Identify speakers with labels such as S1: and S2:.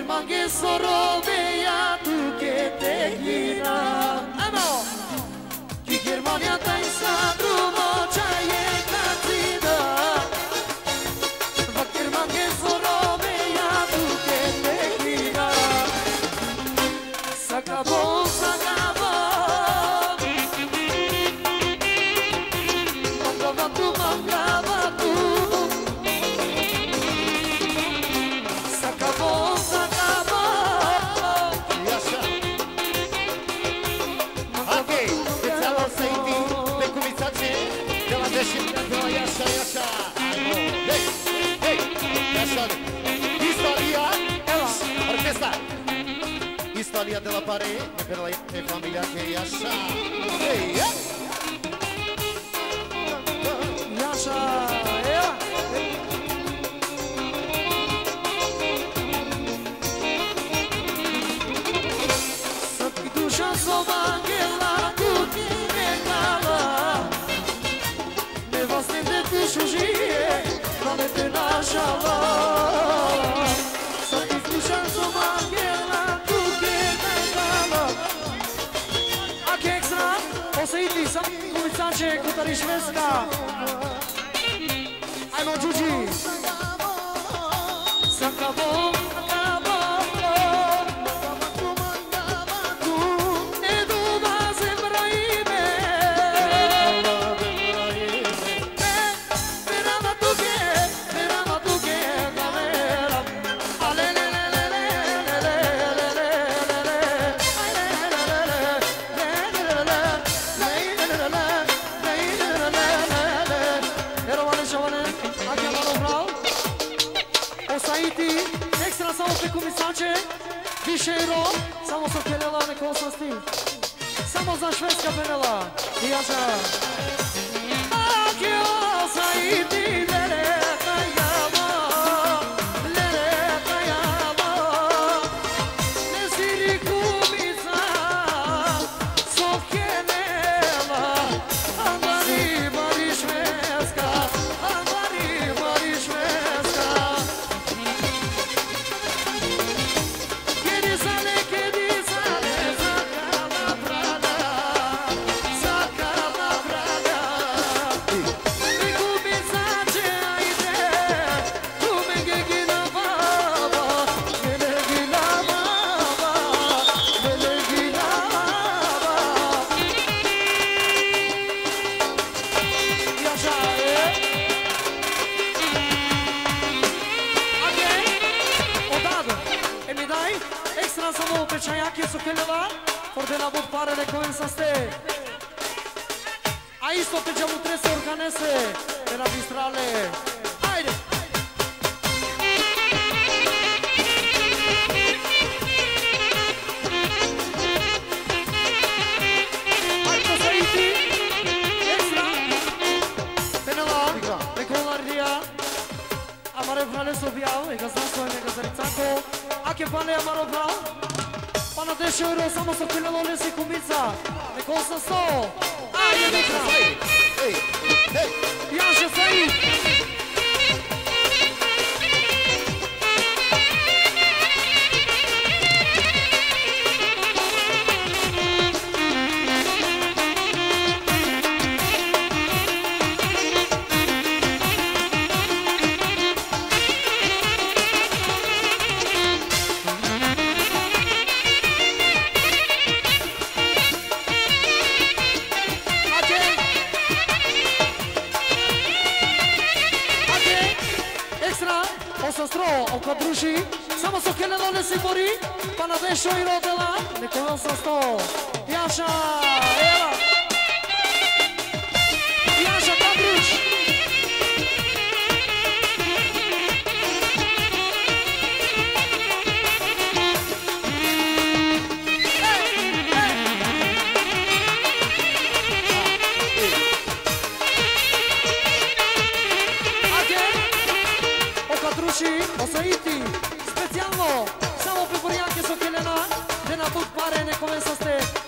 S1: mange sorove ja tu che te ghina. Chi Germania ta in sadrumo c'ha je kazida. Vakir mange sorove ja tu che te ghina. Sakabo, sakabo. Mangavatu, mangavatu. Sakabo, sakabo.
S2: Ok, specijalno Saidi, Bekumicače, della Dešimka, della Jaša, Jaša. Ajmo, hej, hej, Jaša. Historia, orquesta. Historia della Pare, per la famiglia che Jaša. Hey, hey.
S1: Jaša, Săpti dușa s-o vanghela cu tine cala. Nevastem de tușujie, doamne te nașala. Săpti dușa s-o vanghela cu tine cala. Aki extra, o să iti, să kumicače Kutari Švedska. Ajmo Đuđi. Sakabo, sakabo. Extra samo pe kumisače, Višero, samo sa Kelela neko osnosti. Samo za Švedska penela. I Jaša. Akio Saidi, lele tajama, lele tajama. Ne siri kumica, so Kelela. Andari bari Švedska, andari bari Švedska. Samo pečajake su keljeva, ordena bud pare de kojem sa ste. A isto pe džamu trese organese, de la bistrale. Ajde! Ajde sa iti, extra, penela, nekola rdija, amare vrale sobjao, ega znaso je nega zaricako, ake pane amaro vrao, pana 10 euro samo sa Kelelo lesi kumica, neko 800, ajde nekra,
S2: Hey, hey.
S1: Jaša Said. Oko druži, samo su Kelelo ne si bori, pa na 10 euro dela, neko 800. Jaša, evo! Jaša, Kabruć! Osaiti, specijalno, samo pe Borjanke su Kelena, de na bud pare ne come să ste.